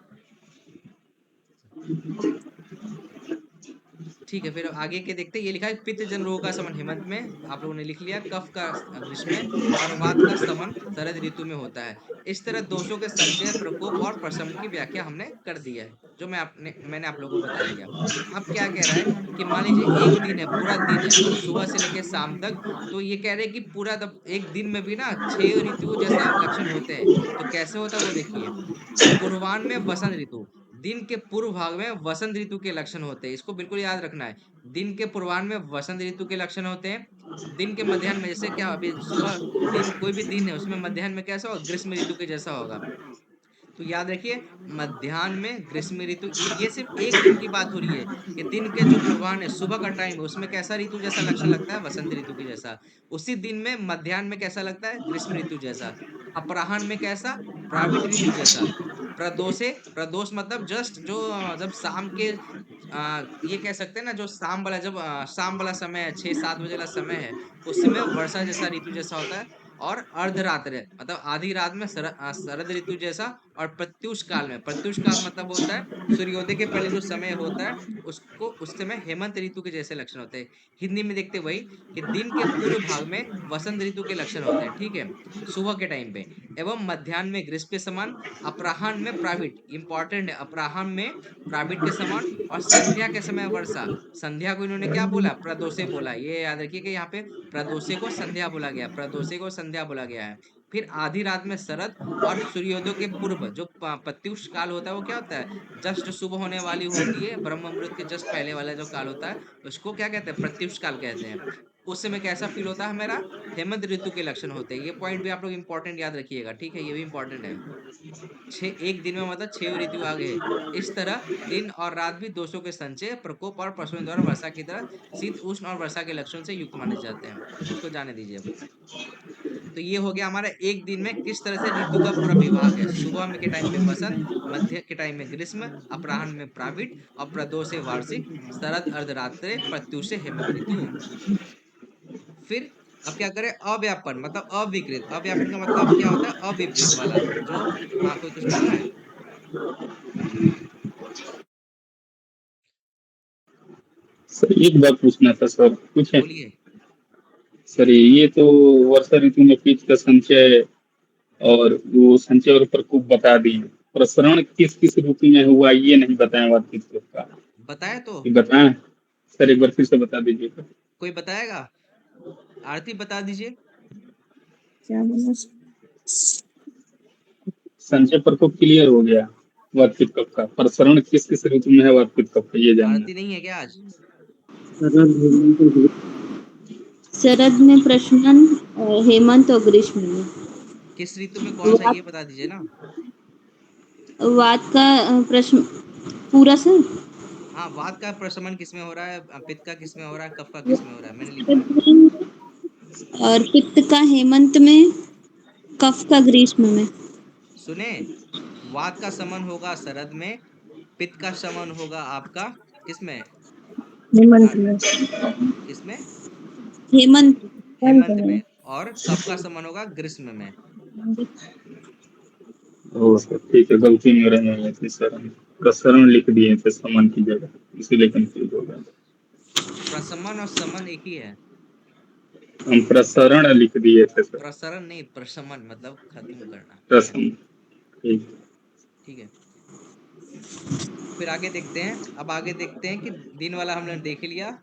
ठीक है, फिर आगे के देखते हैं। ये लिखा है पित्त जन रोग का समन हेमंत में, आप लोगों ने लिख लिया। कफ का ग्रीष्म में, और वात का समन शरद ऋतु में होता है। इस तरह दोषों के संचय, प्रकोप और प्रशमन की व्याख्या हमने कर दी है, जो मैंने आप लोगों को बता दिया। अब क्या कह रहा है कि मान लीजिए एक दिन है, पूरा दिन है, सुबह से लेकर शाम तक। तो ये कह रहे हैं कि पूरा एक दिन में भी ना 6 ऋतुओं जैसा लक्षण होते हैं। तो कैसे होता है वो देखिए। पूर्वाह्न में वसंत ऋतु, दिन के पूर्व भाग में वसंत ऋतु के लक्षण होते हैं, इसको बिल्कुल याद रखना है। दिन के पूर्वाह्न में वसंत ऋतु के लक्षण होते हैं। दिन के मध्याह्न में, जैसे क्या अभी सुबह दिन, कोई भी दिन है उसमें मध्याह्न में कैसा होगा, ग्रीष्म ऋतु के जैसा होगा। तो याद रखिए, मध्याह्न में ग्रीष्म ऋतु, ये सिर्फ एक दिन की बात हो रही है कि दिन के जो पूर्वाह्न है, सुबह का टाइम है, उसमें कैसा ऋतु जैसा लक्षण लगता है, वसंत ऋतु के जैसा। उसी दिन में मध्याह्न में कैसा लगता है, ग्रीष्म ऋतु जैसा। अपराह्न में कैसा, प्राविट ऋतु जैसा। प्रदोषे, प्रदोष मतलब जस्ट जो जब शाम के ये कह सकते हैं ना, जो शाम वाला, जब शाम वाला समय है, 6-7 बजे वाला समय है, उस समय वर्षा जैसा ऋतु जैसा होता है। और अर्धरात्र मतलब आधी रात में शरद ऋतु जैसा। और प्रत्यूष काल में, प्रत्यूष काल मतलब होता है सूर्योदय के पहले जो समय होता है, उसको उस समय हेमंत ऋतु के जैसे लक्षण होते हैं। हिंदी में देखते वही कि दिन के पूर्व भाग में वसंत ऋतु के लक्षण होते हैं, ठीक है, सुबह के टाइम पे। एवं मध्याह्न में ग्रीष्म के समान, अपराह्न में प्राविट, इंपॉर्टेंट है, अपराह्न में प्राविट के समान, और संध्या के समय वर्षा। संध्या को इन्होंने क्या बोला, प्रदोषे बोला। ये याद रखिए कि यहाँ पे प्रदोषे को संध्या बोला गया, प्रदोषे को संध्या बोला गया है। फिर आधी रात में शरद, और सूर्योदय के पूर्व जो प्रत्युष काल होता है, वो क्या होता है, जस्ट सुबह होने वाली होती है, ब्रह्म मुहूर्त के जस्ट पहले वाला जो काल होता है, उसको क्या कहते हैं, प्रत्युष काल कहते हैं। उस समय कैसा फील होता है हमारा, हेमंत ऋतु के लक्षण होते हैं। ये पॉइंट भी आप लोग इंपॉर्टेंट याद रखिएगा, ठीक है, ये भी इंपॉर्टेंट है। एक दिन में मतलब 6 ऋतु आ गए। इस तरह दिन और रात भी दोषों के संचय, प्रकोप और प्रसून द्वारा वर्षा की तरह शीत उष्ण और वर्षा के लक्षण से युक्त माने जाते हैं। उसको जाने दीजिए अब। तो ये हो गया हमारा एक दिन में किस तरह से ऋतु का पूरा विभाग है। सुबह में के टाइम पे वसंत, मध्य के टाइम में ग्रीष्म, अपराह्न में प्राविट, और प्रदोष से वार्षिक, शरद अर्धरात्रे, प्रत्युष से हेमंत ऋतु। फिर अब क्या करें, अव्यापन मतलब अविकृत। अव्यापन का मतलब क्या होता है, अविपरीत वाला जो। हाँ, कोई कुछ बोल रहा है? सर एक बात पूछना था सर, पूछे? बोलिए। सर ये तो वर्षा ऋतु में पित्त का संचय और वो संचय और प्रकोप बता दिए, प्रसरण किस किस ऋतु में हुआ ये नहीं बताया बात पित्त का। बताया तो, ये बताएं सर, एक बार फिर से बता दीजिएगा। कोई बताएगा? आरती बता दीजिए। संचय प्रकोप क्लियर हो गया, वात पित्त कफ का। प्रसरण किस किस ऋतु में है वात पित्त कफ का, ये जानना आरती नहीं है क्या आज? शरद में प्रशमन, हेमंत और ग्रीष्म में। किस ऋतु में कौन सा, ये बता दीजिए ना। वात का प्रश्न पूरा सर। हाँ, वात का प्रशमन किस में हो रहा है, पित्त का किस में हो रहा है, कफ का किस में हो रहा है, मैंने लिखा है। और पित्त का हेमंत में, कफ का ग्रीष्म में। सुने, वात का समन होगा शरद में, पित्त का समन होगा आपका किसमें, हेमंत आ, में। किसमें, हेमंत। हेमंत में। और कफ का समन होगा ग्रीष्म में। ओ सर ठीक है, गलती मेरे में है थी सर, हम प्रसरण लिख दिए थे समन की जगह, इसीलिए कंफ्यूज हो गया। प्रशमन और समन एक ही है। हम प्रसरण लिख दिए थे सर। प्रसरण नहीं, प्रशमन मतलब खत्म करना, ठीक है। प्रसन्न, ठीक। ठीक है, फिर आगे देखते हैं। अब आगे देखते हैं कि दिन वाला हमने देख लिया।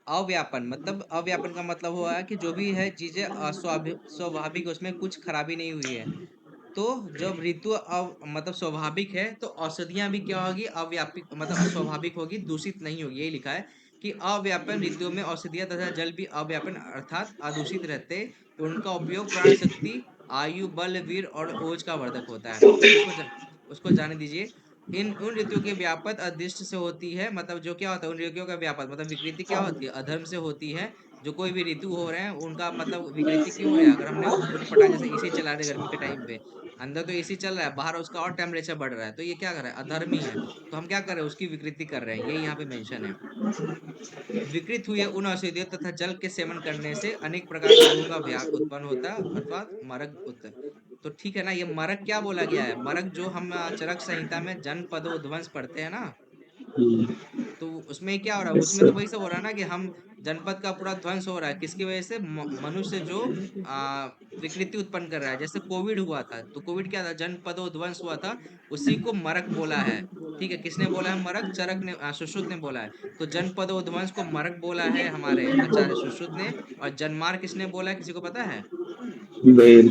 अव्यापन मतलब, अव्यापन का मतलब हुआ है कि जो भी है चीजें स्वाभाविक, उसमें कुछ खराबी नहीं हुई है। तो जब ऋतु मतलब स्वाभाविक है, तो औषधियां भी क्या होगी, अव्यापिक मतलब अस्वाभाविक होगी, दूषित नहीं होगी, यही लिखा है। कि अव्यापन ऋतुओं में औषधियाँ तथा जल भी अव्यापन अर्थात अदूषित रहते। उनका उपयोग प्राण शक्ति, आयु, बल, वीर और ओज का वर्धक होता है। उसको जाने दीजिए। इन उन ऋतुओं की व्यापत अदृष्ट से होती है, मतलब जो क्या होता है उन ऋतुओं का व्यापत मतलब विकृति क्या होती है, अधर्म से होती है। जो कोई भी ऋतु हो रहे हैं उनका मतलब विकृति क्यों हो रहा है, अगर हमने उटपटांग जैसे एसी चला रहे गर्मी के टाइम पे, अंदर तो एसी चल रहा है, बाहर उसका और टेम्परेचर बढ़ रहा है, तो ये क्या कर रहा है, अधर्मी है। तो हम क्या कर रहे हैं, उसकी विकृति कर रहे हैं, ये यहाँ पे मेंशन है। विकृत हुए उन औषधियों तथा जल के सेवन करने से अनेक प्रकार के रोगों का भयाग उत्पन्न होता है अथवा मरक उत्पन्न। तो ठीक है ना, ये मरक क्या बोला गया है, मरक जो हम चरक संहिता में जनपदो ध्वंस पढ़ते हैं ना, हम्म, तो उसमें क्या हो रहा है, उसमें तो वही सब हो रहा है ना कि हम जनपद का पूरा ध्वंस हो रहा है, किसकी वजह से, मनुष्य जो आ, विकृति उत्पन्न कर रहा है। जैसे कोविड हुआ था, तो कोविड क्या था, जनपदो ध्वंस हुआ था, उसी को मरक बोला है। ठीक है, किसने बोला है मरक, चरक ने, सुश्रुत ने बोला है। तो जनपदो ध्वंस को मरक बोला है हमारे आचार्य सुश्रुत ने। और जनमार किसने बोला है, किसी को पता है? भेल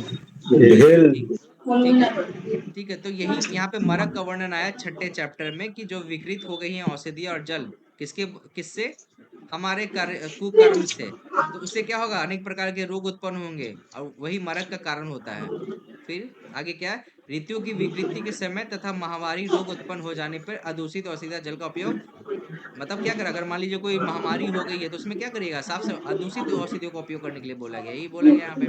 भेल ठीक ठीक है। ठीक है, तो यही यहाँ पे मरक का वर्णन आया छठे चैप्टर में कि जो विकृत हो गई है औषधि और जल, किसके, किससे, हमारे कार्य कुकर्म से। तो उससे क्या होगा, अनेक प्रकार के रोग उत्पन्न होंगे और वही मरक का कारण होता है। फिर आगे क्या है, ऋतु की विकृति के समय तथा महामारी रोग उत्पन्न हो जाने पर अदूषित औषधि जल का उपयोग, मतलब क्या करें, अगर मान लीजिए कोई महामारी हो गई है तो उसमें क्या करिएगा, साफ साफ अदूषित औषधियों का उपयोग करने के लिए बोला गया, यही बोला गया यहाँ पे।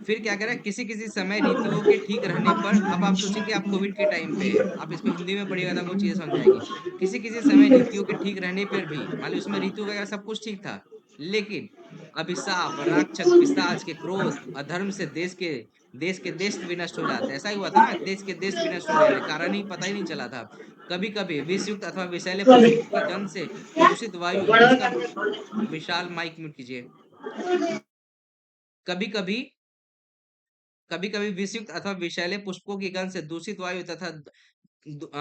फिर क्या करें, किसी किसी समय ऋतुओं के ठीक रहने पर, अब आप सोचेंगे आप कोविड के टाइम पे है, आप इसको हिंदी में पढ़िएगा तो आपको चीजें समझ आएगी। किसी किसी समय ऋतुओं के ठीक रहने पर भी, मान लो उसमें ऋतु वगैरह सब कुछ ठीक था, लेकिन अभिशाप, राक्षस, पिशाच के क्रोध, अधर्म से देश भी नष्ट हो जाते हैं। ऐसा ही हुआ था ना, देश के देश भी नष्ट हो गए थे, कारण ही पता ही नहीं चला था। कभी कभी विषयुक्त अथवा विषैले पुष्पों की गंध से प्रदूषित वायु, इसका विशाल माइक म्यूट कीजिए। कभी कभी कभी कभी विषयुक्त अथवा विषैले पुष्पों की गंध से दूषित वायु तथा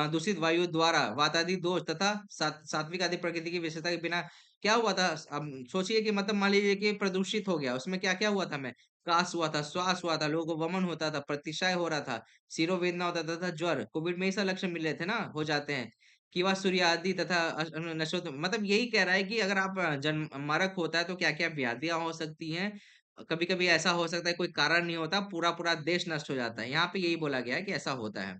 दूषित वायु द्वारा वातादि दोष तथा सात्विक आदि प्रकृति की विशेषता के बिना क्या हुआ था। अब सोचिए कि मतलब मान लीजिए कि प्रदूषित हो गया, उसमें क्या क्या हुआ था, मैं कास हुआ था, श्वास हुआ था, लोगों को वमन होता था, प्रतिशय हो रहा था, सिरोवेदना होता था तथा ज्वर, कोविड में ऐसा लक्षण मिले थे ना, हो जाते हैं कि वह सूर्य आदि तथा नशोत, मतलब यही कह रहा है कि अगर आप जन्म मारक होता है तो क्या क्या व्याधियां हो सकती हैं। कभी कभी ऐसा हो सकता है कोई कारण नहीं होता, पूरा पूरा देश नष्ट हो जाता है, यहाँ पे यही बोला गया है कि ऐसा होता है।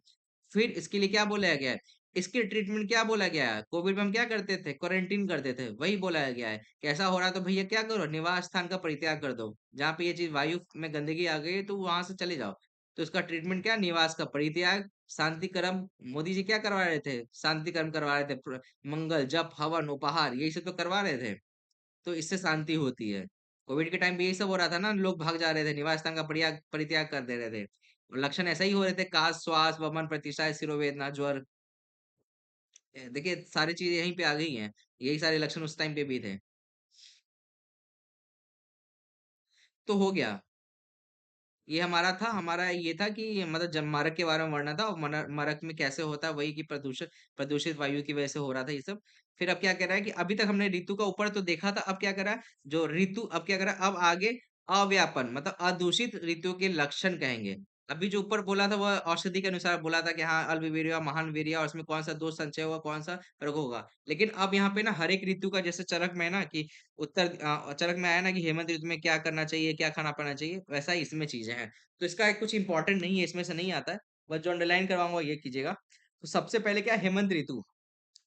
फिर इसके लिए क्या बोला गया है, इसके ट्रीटमेंट क्या बोला गया है, कोविड में हम क्या करते थे, क्वारंटीन करते थे, वही बोला गया है कि ऐसा हो रहा है तो भैया क्या करो, निवास स्थान का परित्याग कर दो, जहाँ पे ये चीज वायु में गंदगी आ गई है तो वहां से चले जाओ। तो इसका ट्रीटमेंट क्या, निवास का परित्याग, शांति कर्म, मोदी जी क्या करवा रहे थे, शांति कर्म करवा रहे थे, मंगल जप हवन उपहार यही सब तो करवा रहे थे, तो इससे शांति होती है। कोविड के टाइम पे यही सब हो रहा था ना, लोग भाग जा रहे थे, निवास स्थान का परित्याग परित्याग कर दे रहे थे, और लक्षण ऐसा ही हो रहे थे, काश, श्वास, वमन, प्रतिशय, सिरोवेदना, ज्वर। देखिए सारी चीजें यहीं पे आ गई हैं, यही सारे लक्षण उस टाइम पे भी थे। तो हो गया, ये हमारा था, हमारा ये था कि मतलब जब मारक के बारे में वर्णन था, और मारक में कैसे होता है, वही की प्रदूषित वायु की वजह से हो रहा था ये सब। फिर अब क्या कह रहा है कि अभी तक हमने ऋतु का ऊपर तो देखा था, अब क्या कर रहा है, जो ऋतु, अब क्या कर रहा है, अब आगे अव्यापन मतलब अदूषित ऋतु के लक्षण कहेंगे। अभी जो ऊपर बोला था वह औषधि के अनुसार बोला था कि हाँ अल्पवीर्य महान वीर्य, और उसमें कौन सा दोष संचय होगा, कौन सा रोग होगा। लेकिन अब यहाँ पे ना हर एक ऋतु का, जैसे चरक में है ना कि चरक में आया ना कि हेमंत ऋतु में क्या करना चाहिए, क्या खाना पीना चाहिए, वैसा ही इसमें चीजें हैं। तो इसका एक कुछ इंपॉर्टेंट नहीं है, इसमें से नहीं आता है, बस जो अंडरलाइन करवाऊंगा ये कीजिएगा। तो सबसे पहले क्या है, हेमंत ऋतु।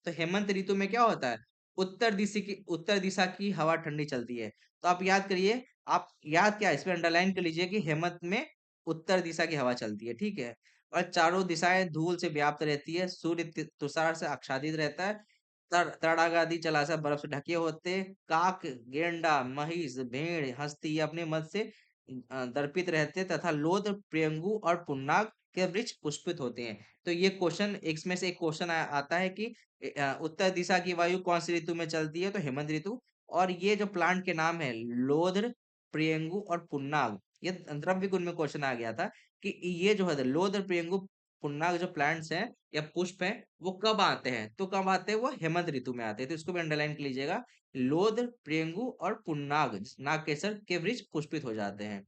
तो हेमंत ऋतु में क्या होता है, उत्तर दिशा की हवा ठंडी चलती है। तो आप याद करिए, आप याद क्या, इसमें अंडरलाइन कर लीजिए कि हेमंत में उत्तर दिशा की हवा चलती है, ठीक है। और चारों दिशाएं धूल से व्याप्त रहती है, सूर्य तुषार से आच्छादित रहता है, तड़ागादी जलाशय बर्फ से ढके होते हैं, काक, गेंडा, महिष, भेड़, हस्ती ये अपने मत से दर्पित रहते हैं, तथा लोध, प्रियंगु और पुन्नाग के वृक्ष पुष्पित होते हैं। तो ये क्वेश्चन, इसमें से एक क्वेश्चन आता है कि उत्तर दिशा की वायु कौन सी ऋतु में चलती है, तो हेमंत ऋतु। और ये जो प्लांट के नाम है लोध्र, प्रियंगु और पुन्नाग, ये द्रव्य गुण में क्वेश्चन आ गया था कि ये जो है लोध्र, प्रियंगु, पुन्नाग जो प्लांट्स हैं या पुष्प हैं, वो कब आते हैं, तो कब आते हैं, वो हेमंत ऋतु में आते हैं। तो इसको भी अंडरलाइन कर लीजिएगा, लोध्र, प्रियंगु और पुन्नाग नागकेसर के वृक्ष पुष्पित हो जाते हैं।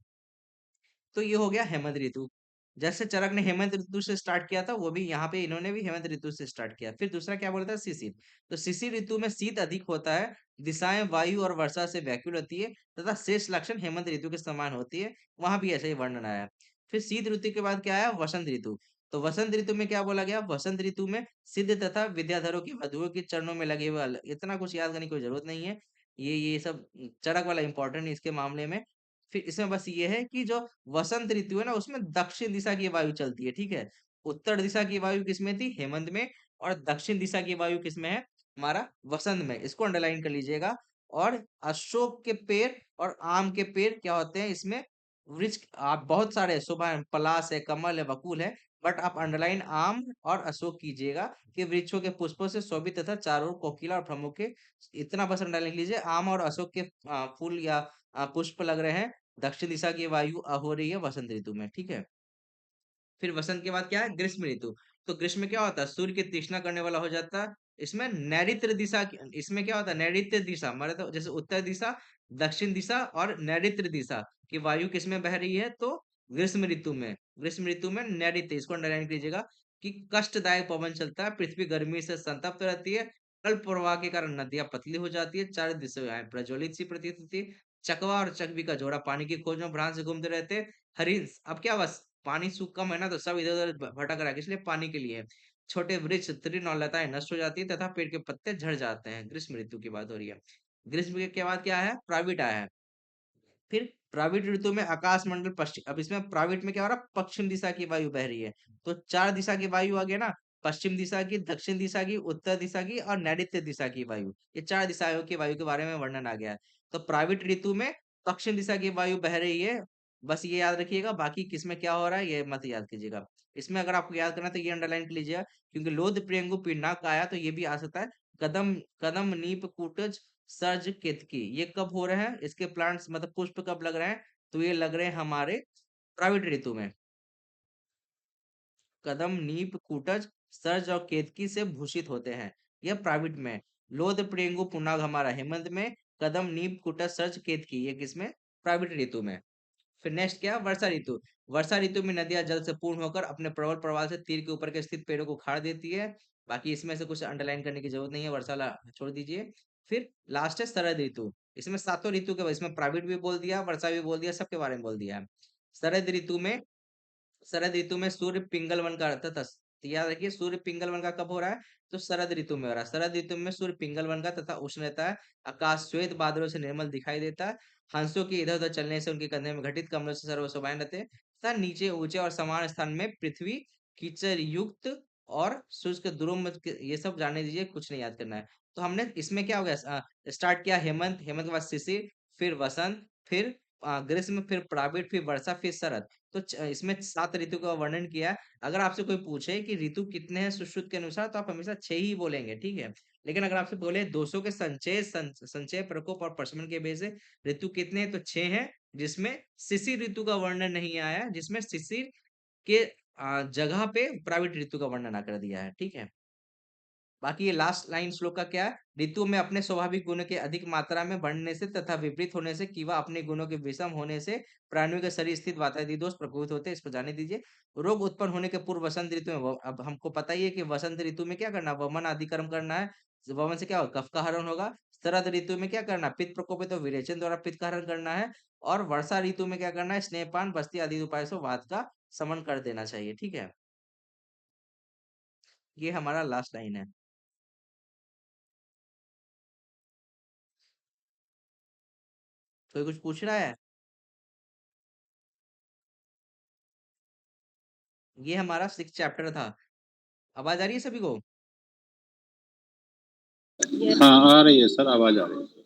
तो ये हो गया हेमंत ऋतु। जैसे चरक ने हेमंत ऋतु से स्टार्ट किया था, वो भी यहाँ पे इन्होंने भी हेमंत ऋतु से स्टार्ट किया। फिर दूसरा क्या बोला था, शिशिर। तो शिशिर ऋतु में शीत अधिक होता है, दिशाएं वायु और वर्षा से व्याकुल होती है, तथा शेष लक्षण हेमंत ऋतु के समान होती है। वहां भी ऐसे ही वर्णन आया। फिर शीत ऋतु के बाद क्या आया, वसंत ऋतु। तो वसंत ऋतु में क्या बोला गया, वसंत ऋतु में सिद्ध तथा विद्याधरों की वधुओं के चरणों में लगे हुए इतना कुछ याद करने की कोई जरूरत नहीं है। ये सब चरक वाला इंपॉर्टेंट है इसके मामले में। फिर इसमें बस ये है कि जो वसंत ऋतु है ना, उसमें दक्षिण दिशा की वायु चलती है, ठीक है। उत्तर दिशा की वायु किसमें थी, हेमंत में। और दक्षिण दिशा की वायु किसमें है, हमारा वसंत में। इसको अंडरलाइन कर लीजिएगा। और अशोक के पेड़ और आम के पेड़ क्या होते हैं इसमें, वृक्ष आप बहुत सारे शोभा है, पलाश है, कमल है, बकुल है, बट आप अंडरलाइन आम और अशोक कीजिएगा कि वृक्षों के पुष्पों से शोभित तथा चारों ओर कोकिला और भ्रमों के, इतना बस अंडरलाइन लीजिए। आम और अशोक के फूल या पुष्प लग रहे हैं, दक्षिण दिशा की वायु हो रही है वसंत ऋतु में, ठीक है। फिर वसंत के बाद क्या है, ग्रीष्म ऋतु। तो ग्रीष्म में क्या होता है, सूर्य की तीक्ष्णा करने वाला हो जाता है। इसमें नैऋत्य दिशा इसमें क्या होता है, नैऋत्य दिशा मतलब तो जैसे उत्तर दिशा, दक्षिण दिशा और नैऋत्य दिशा की वायु किसमें बह रही है, तो ग्रीष्म ऋतु में। ग्रीष्म ऋतु में नैऋत्य, इसको अंडरलाइन कीजिएगा कि कष्टदायक पवन चलता है, पृथ्वी गर्मी से संतप्त रहती है, अल्प प्रवाह के कारण नदियां पतली हो जाती है, चार दिशाएं प्रज्वलित सी प्रतीत होती है, चकवा और चकवी का जोड़ा पानी की खोज में भ्रांत से घूमते रहते हैं। हरिंस, अब क्या, बस पानी कम है ना, तो सब इधर उधर भटक रहा है, इसलिए पानी के लिए है। छोटे वृक्ष, तृण और लताएं नष्ट हो जाती है तथा पेड़ के पत्ते झड़ जाते हैं। ग्रीष्म ऋतु की बात हो रही है। ग्रीष्म के बाद क्या है, प्राविट आया है। फिर प्राविट ऋतु में आकाश मंडल पश्चिम, अब इसमें प्राविट में क्या हो रहा है, पश्चिम दिशा की वायु बह रही है। तो चार दिशा की वायु आ गया ना, पश्चिम दिशा की, दक्षिण दिशा की, उत्तर दिशा की और नैऋत्य दिशा की वायु। ये चार दिशाओं की वायु के बारे में वर्णन आ गया है। तो प्राविट ऋतु में पश्चिम दिशा की वायु बह रही है, बस ये याद रखिएगा। बाकी किसमें क्या हो रहा है ये मत याद कीजिएगा। इसमें अगर आपको याद करना है तो ये अंडरलाइन कर लीजिएगा, क्योंकि लोध प्रियंगु पिन्नाक आया तो ये भी आ सकता है। कदम कदम नीप कुटज सर्ज केतकी, ये कब हो रहे हैं, इसके प्लांट्स मतलब पुष्प कब लग रहे हैं, तो ये लग रहे हैं हमारे प्राविट ऋतु में। कदम नीप कुटज सर्ज और केतकी से भूषित होते हैं, यह प्राविट में। लोध प्रियंगु पुनाग हमारा हेमंत में, कदम नीप कुटज सर्ज केतकी ये किसमें, प्राविट ऋतु में। फिर नेक्स्ट क्या, वर्षा ऋतु। वर्षा ऋतु में नदियां जल से पूर्ण होकर अपने प्रबल प्रवाह से तीर के ऊपर के स्थित पेड़ों को उखाड़ देती है। बाकी इसमें से कुछ अंडरलाइन करने की जरूरत नहीं है, वर्षा छोड़ दीजिए। फिर लास्ट है शरद ऋतु। इसमें सातों ऋतु के, इसमें प्राइवेट भी बोल दिया, वर्षा भी बोल दिया, सबके बारे में बोल दिया है। शरद ऋतु में, शरद ऋतु में सूर्य पिंगलवन का अर्थ था। तो याद रखिए, सूर्य पिंगलवन का कब हो रहा है, तो शरद ऋतु में हो रहा है। शरद ऋतु में सूर्य पिंगलवन का तथा उष्ण रहता है, आकाश श्वेत बादलों से निर्मल दिखाई देता है, हंसों के इधर उधर चलने से उनके कंधे में घटित कमलों से सर्व शोभाएं रहते हैं, तथा नीचे ऊंचे और समान स्थान में पृथ्वी कीचड़ युक्त और शुष्क ध्रुव ये सब जानने दीजिए, कुछ नहीं याद करना है। तो हमने इसमें क्या हो गया, स्टार्ट किया हेमंत, हेमंत के बाद शिशिर, फिर वसंत, फिर ग्रीष्म, फिर प्राविट, फिर वर्षा, फिर शरद। तो इसमें 7 ऋतु का वर्णन किया है। अगर आपसे कोई पूछे कि ऋतु कितने हैं सुश्रुत के अनुसार, तो आप हमेशा 6 ही बोलेंगे, ठीक है। लेकिन अगर आपसे बोले 200 के संचय संचय प्रकोप और प्रशमन के बेस से ऋतु कितने हैं, तो 6 हैं, जिसमें शिशिर ऋतु का वर्णन नहीं आया, जिसमें शिशिर के जगह पे प्राविट ऋतु का वर्णन आकर दिया है, ठीक है। बाकी ये लास्ट लाइन श्लोक का क्या है, ऋतु में अपने स्वाभाविक गुणों के अधिक मात्रा में बढ़ने से तथा विपरीत होने से किंवा अपने गुणों के विषम होने से प्राणियों के शरीर स्थित वातावरणीय दोष प्रकोपित होते हैं, इसको जाने दीजिए। रोग उत्पन्न होने के पूर्व वसंत ऋतु में अब हमको पता ही है कि वसंत ऋतु में क्या करना, वमन आदि कर्म करना है। वमन से क्या होगा, कफ का हरण होगा। शरद ऋतु में क्या करना, पित्त प्रकोपित, तो विरेचन द्वारा पित्त का हरण करना है। और वर्षा ऋतु में क्या करना है, स्नेहपान बस्ती आदि उपाय से वात का समन कर देना चाहिए, ठीक है। ये हमारा लास्ट लाइन है। कोई कुछ पूछ रहा है, ये हमारा 6 चैप्टर था। आवाज आ रही है सभी को? हाँ, आ रही है सर, आवाज आ रही है।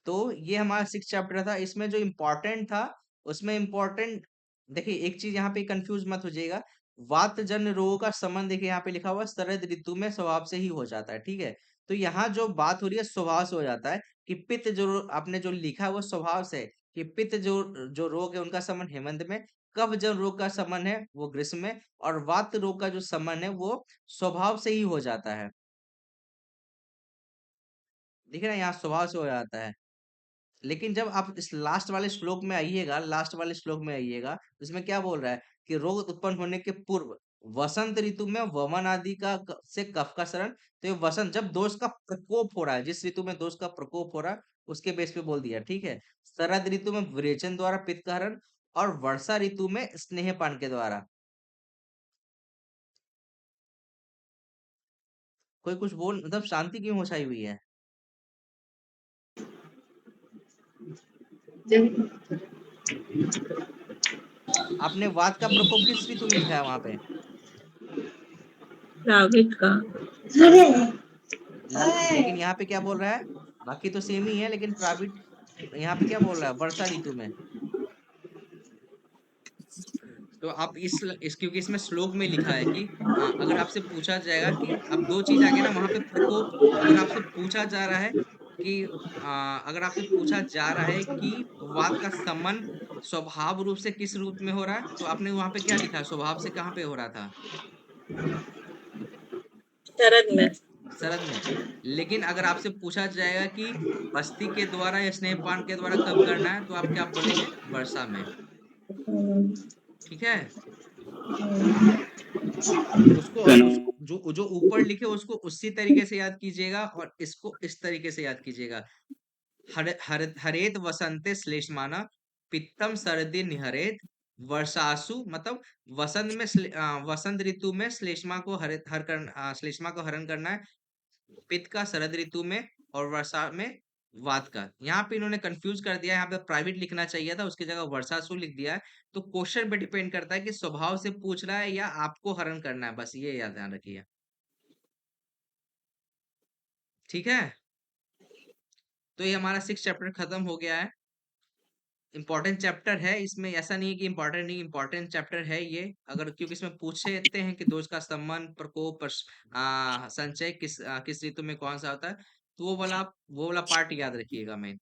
तो ये हमारा 6 चैप्टर था। इसमें जो इम्पोर्टेंट था, उसमें इम्पोर्टेंट, देखिए एक चीज यहाँ पे कंफ्यूज मत हो जाइएगा। वात जन रोगों का संबंध देखिए यहाँ पे लिखा हुआ है, शरद ऋतु में स्वभाव से ही हो जाता है, ठीक है। तो यहाँ जो बात हो रही है स्वभाव से हो जाता है, कि पित्त जो आपने जो लिखा है वो स्वभाव से है, कि पित्त जो जो रोग है उनका संबंध हेमंत में, कफ जन रोग का संबंध है वो ग्रीष्म में, और वात रोग का जो संबंध है वो स्वभाव से ही हो जाता है। देखिए ना, यहाँ स्वभाव से हो जाता है। लेकिन जब आप इस लास्ट वाले श्लोक में आइएगा, तो इसमें क्या बोल रहा है कि रोग उत्पन्न होने के पूर्व वसंत ऋतु में वमन आदि का से कफ का शरण। तो ये वसंत जब दोष का प्रकोप हो रहा है, जिस ऋतु में दोष का प्रकोप हो रहा है उसके बेस पे बोल दिया, ठीक है। शरद ऋतु में विरेचन द्वारा पित्त का हरण, और वर्षा ऋतु में स्नेहपान के द्वारा। कोई कुछ बोल, मतलब शांति क्यों हो छाई हुई है? आपने वात का प्रकोप किस ऋतु में लिखा है वहां पे? प्रावित का। लेकिन यहाँ पे क्या बोल रहा है? बाकी तो सेम ही है, लेकिन प्राविट यहाँ पे क्या बोल रहा है? वर्षा ऋतु में। तो आप इस क्योंकि इसमें श्लोक में लिखा है कि अगर आपसे पूछा जाएगा कि अब दो चीज आ गया ना वहां पे, प्रकोप। अगर आपसे पूछा जा रहा है कि अगर आपसे पूछा जा रहा है कि वात का समन स्वभाव रूप से किस रूप में हो रहा है, तो आपने वहां पे क्या लिखा है? स्वभाव से कहाँ पे हो रहा था? शरद में। शरद में। लेकिन अगर आपसे पूछा जाएगा कि बस्ती के द्वारा या स्नेहपान के द्वारा कब करना है, तो आप क्या बोलेंगे? वर्षा में। हम्म, ठीक है। उसको तना उस जो जो ऊपर लिखे उसको उसी तरीके से याद कीजिएगा, और इसको इस तरीके से याद कीजिएगा। हरेत वसंते श्लेष्माना, पित्तम सर्दी निहरेत, वर्षासु मतलब वसंत में वसंत ऋतु में श्लेष्मा को श्लेष्मा को हरण करना है, पित्त का शरद ऋतु में, और वर्षा में वात का। यहाँ पे इन्होंने कंफ्यूज कर दिया है, यहाँ पे प्राइवेट लिखना चाहिए था, उसकी जगह वर्षासु लिख दिया है। तो क्वेश्चन पे डिपेंड करता है कि स्वभाव से पूछ रहा है या आपको हरण करना है, बस ये याद ध्यान रखिए। ठीक है। तो ये हमारा 6 चैप्टर खत्म हो गया है। इंपॉर्टेंट चैप्टर है, इसमें ऐसा नहीं है कि इंपॉर्टेंट नहीं, इंपॉर्टेंट चैप्टर है ये। अगर क्योंकि इसमें पूछते हैं कि दोष का संबंध, प्रकोप, संचय किस ऋतु में कौन सा होता है, तो वो वाला पार्ट याद रखिएगा। मैं